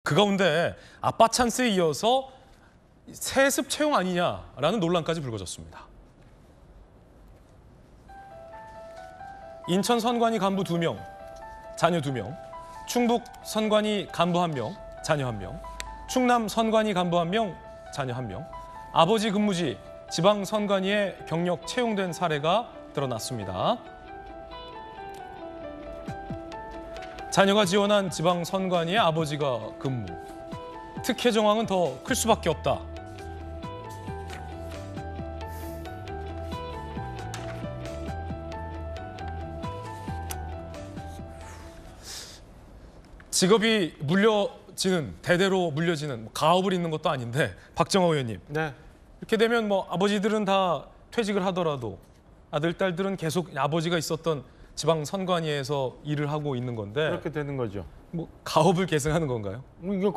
그 가운데 아빠 찬스에 이어서 세습 채용 아니냐라는 논란까지 불거졌습니다. 인천 선관위 간부 2명, 자녀 2명, 충북 선관위 간부 1명, 자녀 1명, 충남 선관위 간부 1명, 자녀 1명, 아버지 근무지 지방 선관위에 경력 채용된 사례가 드러났습니다. 자녀가 지원한 지방 선관위에 아버지가 근무. 특혜 정황은 더 클 수밖에 없다. 직업이 물려지는, 대대로 물려지는 가업을 잇는 것도 아닌데 박정호 의원님. 네. 이렇게 되면 뭐 아버지들은 다 퇴직을 하더라도 아들, 딸들은 계속 아버지가 있었던 지방 선관위에서 일을 하고 있는 건데 그렇게 되는 거죠. 뭐 가업을 계승하는 건가요? 이거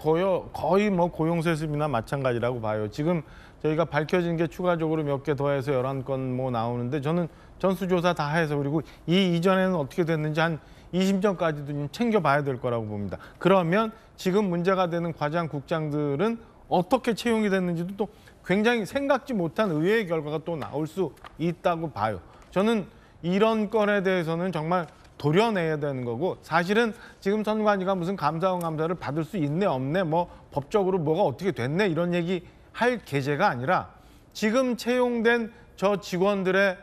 거의 뭐 고용세습이나 마찬가지라고 봐요. 지금 저희가 밝혀진 게 추가적으로 몇 개 더해서 11건 뭐 나오는데 저는 전수조사 다 해서 그리고 이 이전에는 어떻게 됐는지 한 20점까지도 좀 챙겨봐야 될 거라고 봅니다. 그러면 지금 문제가 되는 과장, 국장들은 어떻게 채용이 됐는지도 또 굉장히 생각지 못한 의외의 결과가 또 나올 수 있다고 봐요. 저는 이런 건에 대해서는 정말 도려내야 되는 거고 사실은 지금 선관위가 무슨 감사원 감사를 받을 수 있네 없네 뭐 법적으로 뭐가 어떻게 됐네 이런 얘기 할 계제가 아니라 지금 채용된 저 직원들의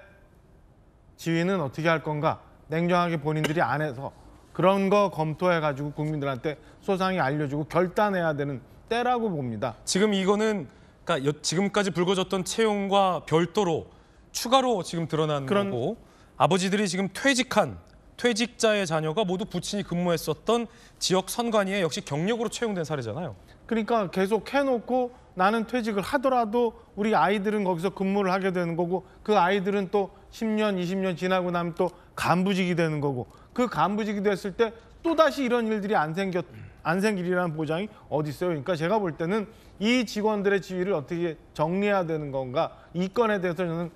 지위는 어떻게 할 건가 냉정하게 본인들이 안에서 그런 거 검토해가지고 국민들한테 소상히 알려주고 결단해야 되는 때라고 봅니다. 지금 이거는 그러니까 지금까지 불거졌던 채용과 별도로 추가로 지금 드러난 거고 아버지들이 지금 퇴직한 퇴직자의 자녀가 모두 부친이 근무했었던 지역 선관위에 역시 경력으로 채용된 사례잖아요. 그러니까 계속 해놓고 나는 퇴직을 하더라도 우리 아이들은 거기서 근무를 하게 되는 거고 그 아이들은 또 10년, 20년 지나고 나면 또 간부직이 되는 거고 그 간부직이 됐을 때 또다시 이런 일들이 안 생기리라는 보장이 어디 있어요. 그러니까 제가 볼 때는 이 직원들의 지위를 어떻게 정리해야 되는 건가 이 건에 대해서 저는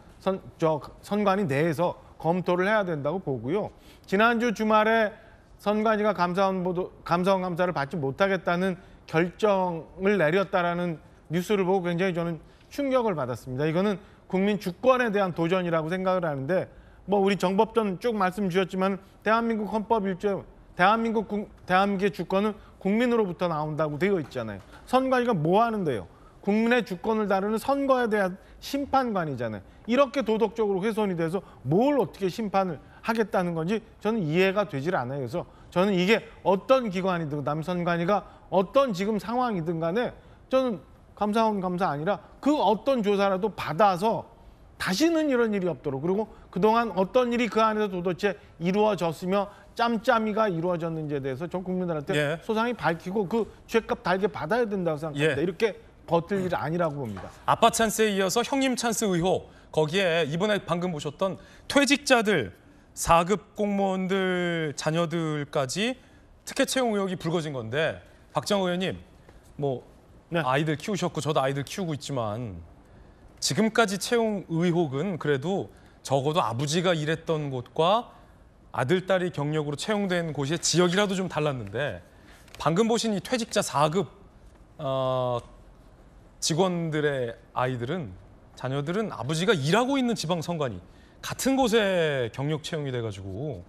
선관위 내에서 검토를 해야 된다고 보고요. 지난주 주말에 선관위가 감사원 감사를 받지 못하겠다는 결정을 내렸다라는 뉴스를 보고 굉장히 저는 충격을 받았습니다. 이거는 국민 주권에 대한 도전이라고 생각을 하는데 뭐 우리 정법전 쭉 말씀 주셨지만 대한민국 헌법 1조 대한민국의 주권은 국민으로부터 나온다고 되어 있잖아요. 선관위가 뭐 하는데요? 국민의 주권을 다루는 선거에 대한 심판관이잖아요. 이렇게 도덕적으로 훼손이 돼서 뭘 어떻게 심판을 하겠다는 건지 저는 이해가 되질 않아요. 그래서 저는 이게 어떤 기관이든 그다음에 선관위가 어떤 지금 상황이든 간에 저는 감사원 감사 아니라 그 어떤 조사라도 받아서 다시는 이런 일이 없도록 그리고 그동안 어떤 일이 그 안에서 도대체 이루어졌으며 짬짬이가 이루어졌는지에 대해서 전 국민들한테 소상히 밝히고 그 죄값 달게 받아야 된다고 생각합니다. 이렇게 버틸 일 아니라고 봅니다. 아빠 찬스에 이어서 형님 찬스 의혹 거기에 이번에 방금 보셨던 퇴직자들 4급 공무원들 자녀들까지 특혜 채용 의혹이 불거진 건데 박정호 의원님 뭐 아이들 키우셨고 저도 아이들 키우고 있지만 지금까지 채용 의혹은 그래도 적어도 아버지가 일했던 곳과 아들, 딸이 경력으로 채용된 곳의 지역이라도 좀 달랐는데 방금 보신 이 퇴직자 4급 직원들의 아이들은 자녀들은 아버지가 일하고 있는 지방선관위 같은 곳에 경력 채용이 돼가지고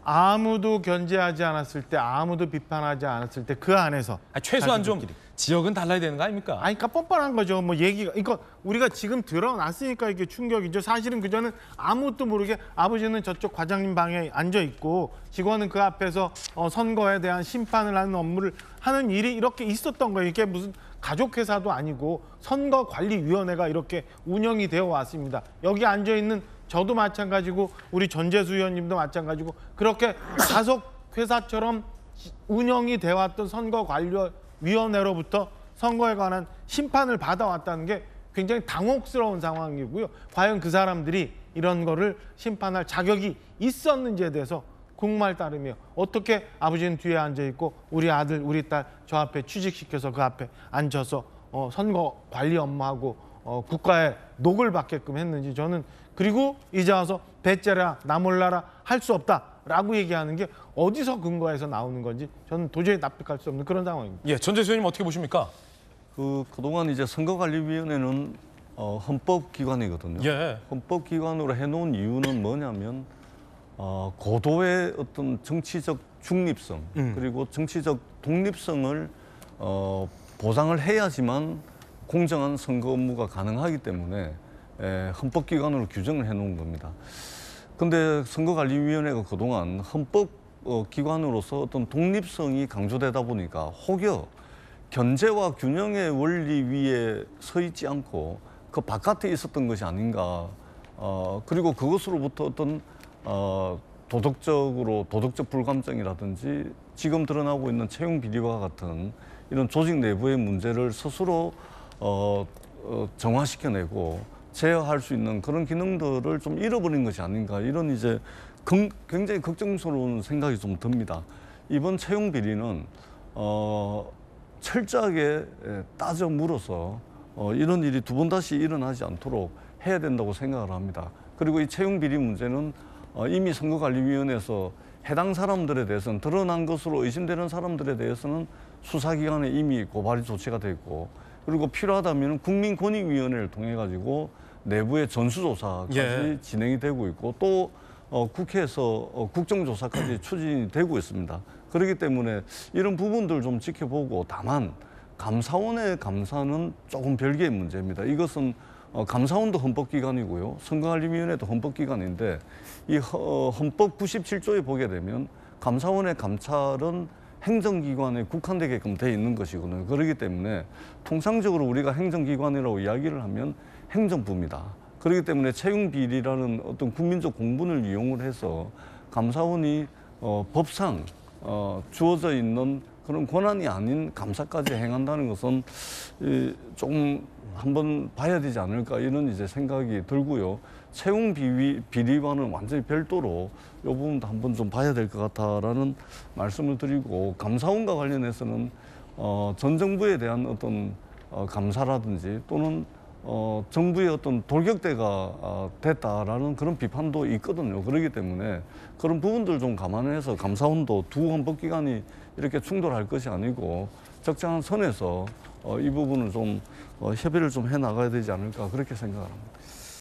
아무도 견제하지 않았을 때 아무도 비판하지 않았을 때 그 안에서 최소한 좀 지역은 달라야 되는 거 아닙니까? 아니, 그러니까 뻔뻔한 거죠. 뭐 얘기가 이거 우리가 지금 드러났으니까 이게 충격이죠. 사실은 그전엔 아무것도 모르게 아버지는 저쪽 과장님 방에 앉아 있고 직원은 그 앞에서 선거에 대한 심판을 하는 업무를 하는 일이 이렇게 있었던 거예요. 이게 무슨 가족회사도 아니고 선거관리위원회가 이렇게 운영이 되어 왔습니다. 여기 앉아 있는 저도 마찬가지고 우리 전재수 의원님도 마찬가지고 그렇게 가족회사처럼 운영이 되어 왔던 선거관리위원회로부터 선거에 관한 심판을 받아왔다는 게 굉장히 당혹스러운 상황이고요. 과연 그 사람들이 이런 거를 심판할 자격이 있었는지에 대해서 궁금할 따름이에요. 어떻게 아버지는 뒤에 앉아있고 우리 아들, 우리 딸 저 앞에 취직시켜서 그 앞에 앉아서 선거 관리 업무하고 국가의 녹을 받게끔 했는지 저는 그리고 이제 와서 배째라 나 몰라라 할 수 없다. 라고 얘기하는 게 어디서 근거해서 나오는 건지 저는 도저히 납득할 수 없는 그런 상황입니다. 예, 전재수 의원님 어떻게 보십니까? 그동안 이제 선거관리위원회는 헌법기관이거든요. 예. 헌법기관으로 해놓은 이유는 뭐냐면 고도의 어떤 정치적 중립성 그리고 정치적 독립성을 보장을 해야지만 공정한 선거 업무가 가능하기 때문에 헌법기관으로 규정을 해놓은 겁니다. 근데 선거관리위원회가 그동안 헌법기관으로서 어떤 독립성이 강조되다 보니까 혹여 견제와 균형의 원리 위에 서 있지 않고 그 바깥에 있었던 것이 아닌가. 그리고 그것으로부터 어떤 도덕적 불감증이라든지 지금 드러나고 있는 채용 비리와 같은 이런 조직 내부의 문제를 스스로 정화시켜내고 제어할 수 있는 그런 기능들을 좀 잃어버린 것이 아닌가, 이런 이제 굉장히 걱정스러운 생각이 좀 듭니다. 이번 채용 비리는 철저하게 따져 물어서 이런 일이 두 번 다시 일어나지 않도록 해야 된다고 생각을 합니다. 그리고 이 채용 비리 문제는 이미 선거관리위원회에서 해당 사람들에 대해서는, 드러난 것으로 의심되는 사람들에 대해서는 수사기관에 이미 고발 조치가 됐고, 그리고 필요하다면 국민권익위원회를 통해 가지고 내부의 전수조사까지 예. 진행이 되고 있고, 또 국회에서 국정조사까지 추진이 되고 있습니다. 그렇기 때문에 이런 부분들 좀 지켜보고, 다만 감사원의 감사는 조금 별개의 문제입니다. 이것은 감사원도 헌법기관이고요, 선거관리위원회도 헌법기관인데, 이 헌법 97조에 보게 되면 감사원의 감찰은 행정기관에 국한되게끔 돼 있는 것이거든요. 그렇기 때문에 통상적으로 우리가 행정기관이라고 이야기를 하면 행정부입니다. 그렇기 때문에 채용 비리라는 어떤 국민적 공분을 이용을 해서 감사원이 법상 주어져 있는 그런 권한이 아닌 감사까지 행한다는 것은 조금 한번 봐야 되지 않을까, 이런 이제 생각이 들고요. 채용 비리와는 완전히 별도로 이 부분도 한번 좀 봐야 될 것 같다라는 말씀을 드리고, 감사원과 관련해서는 전 정부에 대한 어떤 감사라든지 또는 정부의 어떤 돌격대가 됐다라는 그런 비판도 있거든요. 그렇기 때문에 그런 부분들 좀 감안해서 감사원도 두 헌법기관이 이렇게 충돌할 것이 아니고 적정한 선에서 이 부분을 좀 협의를 좀 해 나가야 되지 않을까, 그렇게 생각을 합니다.